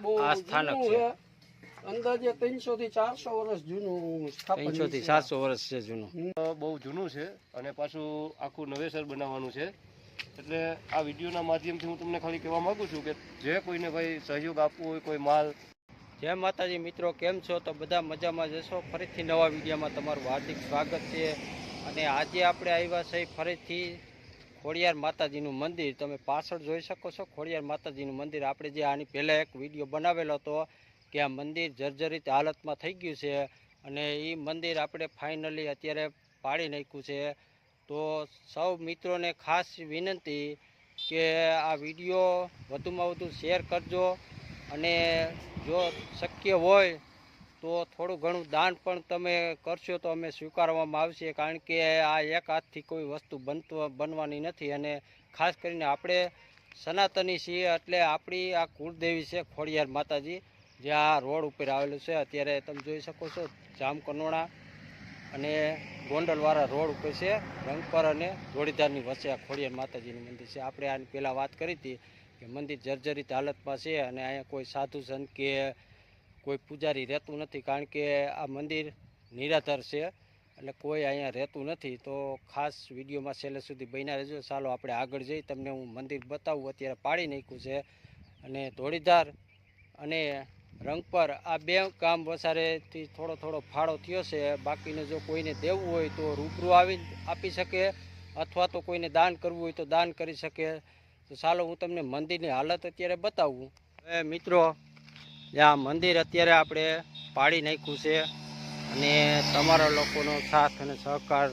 બહુ જૂનું છે, અંદાજે 300 થી 400 વર્ષ જૂનું સ્થાપન. 300 થી 400 વર્ષ છે જૂનું. બહુ જૂનું છે અને પાછું આખું નવેસર બનાવવાનું છે. એટલે આ વિડીયોના માધ્યમથી હું તમને ખાલી કહેવા માંગુ છું કે જે કોઈને ભાઈ સહયોગ આપવો હોય, કોઈ માલ. જય માતાજી મિત્રો, કેમ છો? તો બધા મજામાં જશો. ફરીથી નવા વિડીયોમાં તમારું હાર્દિક સ્વાગત છે. અને આજે આપણે આવ્યા છે ફરીથી ખોડિયાર માતાજીનું મંદિર. તમે પાછળ જોઈ શકો છો ખોડિયાર માતાજીનું મંદિર. આપણે જે આની પહેલાં એક વિડીયો બનાવેલો હતો કે આ મંદિર જર્જરિત હાલતમાં થઈ ગયું છે અને એ મંદિર આપણે ફાઇનલી અત્યારે પાડી નાખ્યું છે. તો સૌ મિત્રોને ખાસ વિનંતી કે આ વિડીયો વધુમાં વધુ શેર કરજો અને જો શક્ય હોય તો થોડું ઘણું દાન પણ તમે કરશો તો અમે સ્વીકારવામાં આવશે. કારણ કે આ એક હાથથી કોઈ વસ્તુ બનવાની નથી અને ખાસ કરીને આપણે સનાતની છીએ એટલે આપણી આ કુળદેવી છે ખોડિયાર માતાજી, જે આ રોડ ઉપર આવેલું છે. અત્યારે તમે જોઈ શકો છો જામકનોડા અને ગોંડલવાળા રોડ ઉપર છે, રંગપર અને જોડીધારની વચ્ચે આ ખોડિયાર માતાજીનું મંદિર છે. આપણે આની પહેલાં વાત કરી હતી કે મંદિર જર્જરિત હાલતમાં છે અને અહીંયા કોઈ સાધુ સંત કે કોઈ પૂજારી રહેતું નથી. કારણ કે આ મંદિર નિરાધાર છે એટલે કોઈ અહીંયા રહેતું નથી. તો ખાસ વિડીયોમાં છેલ્લે સુધી બન્યા રહેજો. ચાલો આપણે આગળ જઈ તમને હું મંદિર બતાવું. અત્યારે પાડી નાખ્યું છે અને ધોળીધાર અને રંગપર આ બે ગામ વસારેથી થોડો ફાળો થયો છે. બાકીને જો કોઈને દેવું હોય તો રૂબરૂ આવી આપી શકે અથવા તો કોઈને દાન કરવું હોય તો દાન કરી શકે. તો ચાલો હું તમને મંદિરની હાલત અત્યારે બતાવું. મિત્રો, આ મંદિર અત્યારે આપણે પાડી નાખ્યું છે અને તમારા લોકોનો સાથ અને સહકાર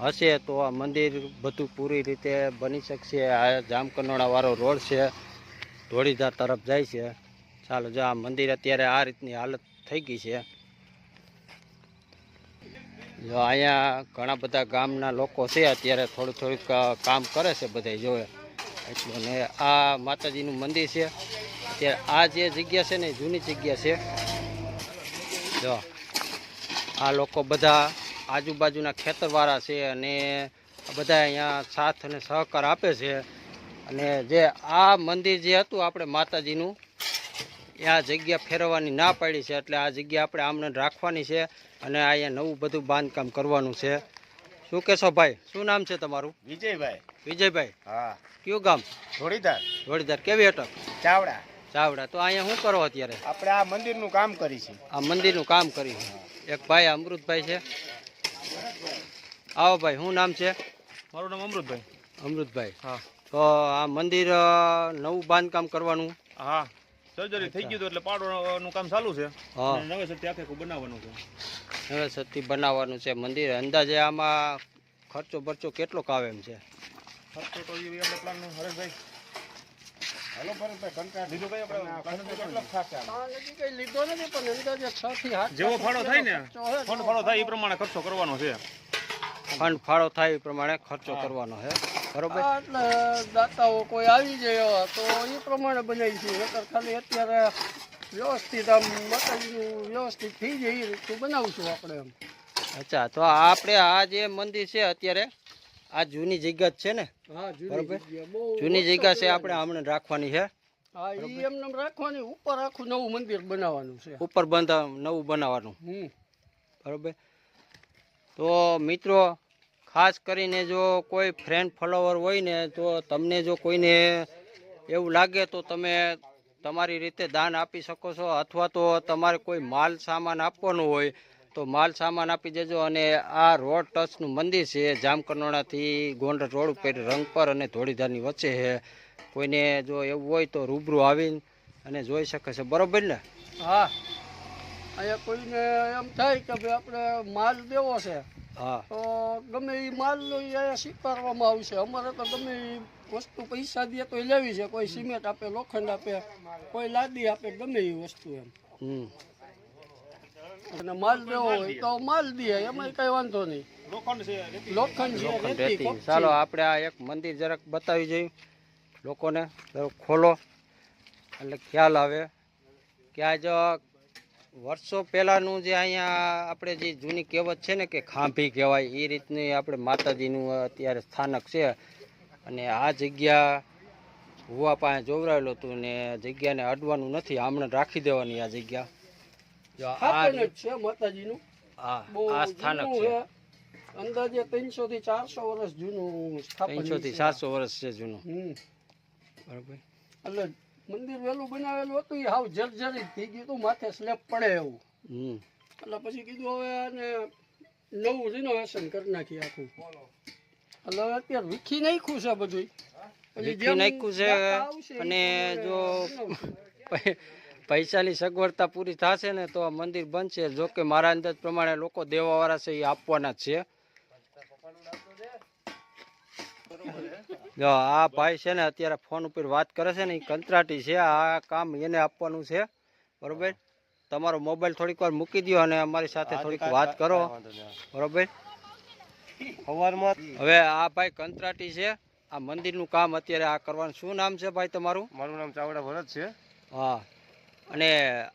હશે તો આ મંદિર બધું પૂરી રીતે બની શકશે. આ જામકનોડાવાળો રોડ છે, ધોળીધાર તરફ જાય છે. ચાલો, જો આ મંદિર અત્યારે આ રીતની હાલત થઈ ગઈ છે. જો અહીંયા ઘણા બધા ગામના લોકો છે, અત્યારે થોડુંક કામ કરે છે બધા જોવે એટલું. અને આ માતાજીનું મંદિર છે. અત્યારે આ જે જગ્યા છે ને જૂની જગ્યા છે. જો આ લોકો બધા આજુબાજુના ખેતરવાળા છે અને બધા અહીંયા સાથ અને સહકાર આપે છે. અને જે આ મંદિર જે હતું આપણે માતાજીનું, આ જગ્યા ફેરવવાની ના પાડી છે એટલે આ જગ્યા આપણે આમને રાખવાની છે અને અહીંયા નવું બધું બાંધકામ કરવાનું છે. શું કહેશો ભાઈ? શું નામ છે તમારું? વિજયભાઈ. વિજયભાઈ? હા. કયું ગામ? ધોળીધાર. ધોળીધાર. કેવી અટક? ચાવડા. ચાવડા. તો અહીંયા શું કરો અત્યારે? આપણે આ મંદિરનું કામ કરીશું. આ મંદિરનું કામ કરીશું. એક ભાઈ અમૃતભાઈ છે. આવો ભાઈ, શું નામ છે? મારું નામ અમૃતભાઈ. અમૃતભાઈ. હા. તો આ મંદિર નવું બાંધકામ કરવાનું? હા, સર્જરી થઈ ગયું એટલે પાડવાનું કામ ચાલુ છે. હા. નવેસરથી આખે બનાવવાનું છે. નવેસરથી બનાવવાનું છે મંદિર. અંદાજે આમાં ખર્ચો બરચો કેટલો આવે એમ છે? ખર્ચો તો આપણે પ્લાન હરેશભાઈ. હેલો ભરતભાઈ, કંટાળ લીધો ભાઈ આપણે કેટલો થશે? હજી કઈ લીધો નથી પણ અંદાજે 6 થી 8 જેવો ફાળો થાય ને, ફંડ ફાળો થાય એ પ્રમાણે ખર્ચો કરવાનો છે. ફંડ ફાળો થાય એ પ્રમાણે ખર્ચો કરવાનો છે, બરોબર? એટલે દાતાઓ કોઈ આવી જાય તો એ પ્રમાણે બનાવી છે. નકર ખાલી અત્યારે વ્યવસ્થિત આમ માતાજીનું વ્યવસ્થિત થઈ જાય એ રીતનું બનાવશું આપણે એમ. અચ્છા, તો આપણે આ જે મંદિર છે અત્યારે આ જૂની જગ્યા જ છે ને? હા, બરોબર. બહુ જૂની જગ્યા છે, આપણે હમણાં રાખવાની છે. હા, એ એમને રાખવાની. ઉપર આખું નવું મંદિર બનાવવાનું છે. ઉપર નવું બનાવવાનું, બરોબર. તો મિત્રો, ખાસ કરીને જો કોઈ ફ્રેન્ડ ફોલોવર હોય ને તો તમને જો કોઈને એવું લાગે તો તમે તમારી રીતે દાન આપી શકો છો અથવા તો તમારે કોઈ માલ સામાન આપવાનો હોય તો માલ સામાન આપી દેજો. અને આ રોડ ટચનું મંદિર છે, જામકનોડાથી ગોંડલ રોડ ઉપર રંગપર અને ધોળીધારની વચ્ચે છે. કોઈને જો એવું હોય તો રૂબરૂ આવીને અને જોઈ શકે છે, બરોબર ને? હા, અહીંયા કોઈને એમ થાય કે ભાઈ આપણે માલ દેવો છે, હા, તો ગમે એ માલ અહીંયા સ્વીકારવામાં આવશે. અમારે તો ગમે એ વસ્તુ પૈસા દે તો લેવી છે. કોઈ સિમેન્ટ આપે, લોખંડ આપે, કોઈ લાદી આપે, ગમે એ વસ્તુ એમ. અને માલ દેવો હોય તો માલ દે, એમાં કઈ વાંધો નહીં. લોખંડ છે, રેતી. ચાલો આપણે આ એક મંદિર જરાક બતાવી જઈએ લોકોને. ખોલો એટલે ખ્યાલ આવે કે આજ વર્ષો પહેલાંનું જે અહીંયા આપણે જે જૂની કહેવત છે ને કે ખાંભી કહેવાય, એ રીતની આપણે માતાજીનું અત્યારે સ્થાનક છે. અને આ જગ્યા ભુવા પાસે જોવરાયેલું હતું ને જગ્યાને અડવાનું નથી, હમણાં રાખી દેવાની આ જગ્યા. જો આ સ્થાપન જ છે માતાજીનું. આ બહુ આ સ્થાનક જૂનું છે. છે. અંદાજે 300 થી 400 વર્ષ જૂનું સ્થાપન 300 થી 700 વર્ષ છે જૂનું. બરાબર. એટલે મંદિર વહેલું બનાવેલું હતું, એ હાવ જર્જરિત થઈ ગયું હતું, માથે સ્લેબ પડે એવું. એટલે પછી કીધું હવે આને નવું રિનોવેશન કરી નાખી આખું. એટલે હવે અત્યારે વીખી નાખ્યું છે બધું. વીખી નાખ્યું છે અને જો પૈસાની સગવડતા પૂરી થશે ને તો આ મંદિર બનશે. જો કે મારા અંદાજ પ્રમાણે લોકો દેવાવાળા છે એ આપવાના જ છે. જો આ ભાઈ છે ને અત્યારે ફોન ઉપર વાત કરે છે ને, એ કંત્રાટી છે, આ કામ એને આપવાનું છે. બરોબર. તમારો મોબાઈલ થોડીક વાર મૂકી દો અને અમારી સાથે થોડીક વાત કરો. બરોબર. હવે આ ભાઈ કંત્રાટી છે, આ મંદિરનું કામ અત્યારે આ કરવાનું. શું નામ છે ભાઈ તમારું? મારું નામ ચાવડા ભરત છે. હા. અને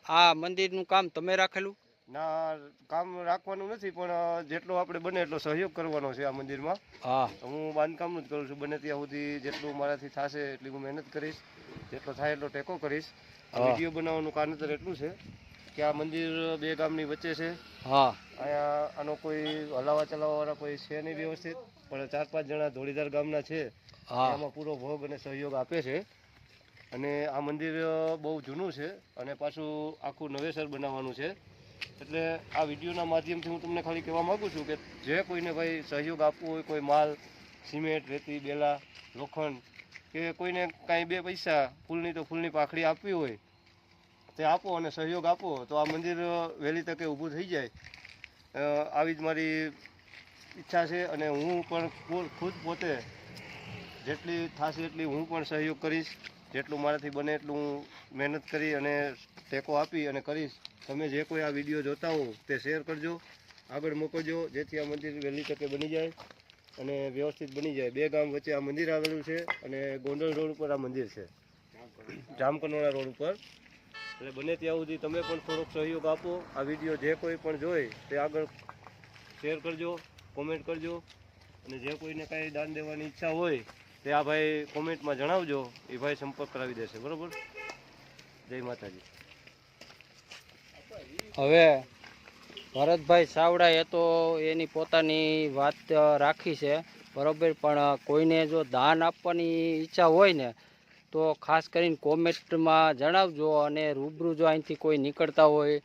આ મંદિરનું કામ તમે રાખેલું? ના, કામ રાખવાનું નથી, પણ જેટલો આપણે બને એટલો સહયોગ કરવાનો છે આ મંદિરમાં. હા. હું બાંધકામનું જ કરું છું. બને ત્યાં સુધી જેટલું મારાથી થશે એટલી હું મહેનત કરીશ, જેટલો થાય એટલો ટેકો કરીશ. વિડીયો બનાવવાનું કારણ એટલું છે કે આ મંદિર બે ગામની વચ્ચે છે. હા. અહીંયા આનો કોઈ હલાવા ચલાવવા વાળા કોઈ છે નહીં વ્યવસ્થિત, પણ 4-5 જણા ધોળીધાર ગામના છે. એમાં પૂરો ભોગ અને સહયોગ આપે છે. અને આ મંદિર બહુ જૂનું છે અને પાછું આખું નવેસર બનાવવાનું છે. એટલે આ વિડીયોના માધ્યમથી હું તમને ખાલી કહેવા માગું છું કે જે કોઈને ભાઈ સહયોગ આપવો હોય, કોઈ માલ, સિમેન્ટ, રેતી, બેલા, લોખંડ કે કોઈને કાંઈ 2 પૈસા, ફૂલની તો ફૂલની પાખડી આપવી હોય તે આપો અને સહયોગ આપો તો આ મંદિર વહેલી તકે ઊભું થઈ જાય. આવી જ મારી ઈચ્છા છે અને હું પણ ખુદ પોતે જેટલી થશે એટલી હું પણ સહયોગ કરીશ. જેટલું મારાથી બને એટલું હું મહેનત કરી અને ટેકો આપી અને કરીશ. તમે જે કોઈ આ વિડીયો જોતા હો તે શેર કરજો, આગળ મોકલજો, જેથી આ મંદિર વહેલી તકે બની જાય અને વ્યવસ્થિત બની જાય. 2 ગામ વચ્ચે આ મંદિર આવેલું છે અને ગોંડલ રોડ ઉપર આ મંદિર છે, જામકંડોળા રોડ ઉપર. એટલે બને ત્યાં સુધી તમે પણ થોડોક સહયોગ આપો. આ વિડીયો જે કોઈ પણ જોઈ તે આગળ શેર કરજો, કોમેન્ટ કરજો અને જે કોઈને કાંઈ દાન દેવાની ઈચ્છા હોય તે આ ભાઈ કોમેન્ટમાં જણાવજો, એ ભાઈ સંપર્ક કરાવી દેશે. બરાબર. જય માતાજી. હવે ભરતભાઈ સાવડાએ તો એની પોતાની વાત રાખી છે. બરાબર. પણ કોઈને જો દાન આપવાની ઈચ્છા હોય ને તો ખાસ કરીને કોમેન્ટમાં જણાવજો. અને રૂબરૂ જો અહીંથી કોઈ નીકળતા હોય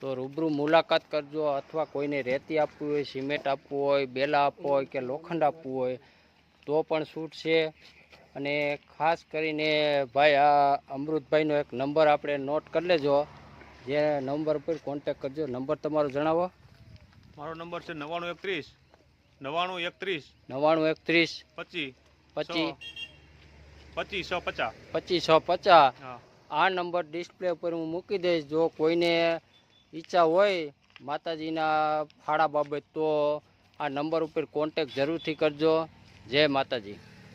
તો રૂબરૂ મુલાકાત કરજો, અથવા કોઈને રેતી આપવી હોય, સિમેન્ટ આપવું હોય, બેલા આપવો હોય કે લોખંડ આપવું હોય તો પણ છૂટ છે. અને ખાસ કરીને ભાઈ આ અમૃતભાઈનો એક નંબર આપણે નોટ કરી લેજો, જે નંબર પર કોન્ટેક કરજો. નંબર તમારો જણાવો. મારો નંબર છે 9931 9931 9931 25 25 2550. 2550. હા. આ નંબર ડિસ્પ્લે ઉપર હું મૂકી દઈશ. જો કોઈને ઈચ્છા હોય માતાજીના ફાળા બાબત તો આ નંબર ઉપર કોન્ટેક જરૂરથી કરજો. જય માતાજી.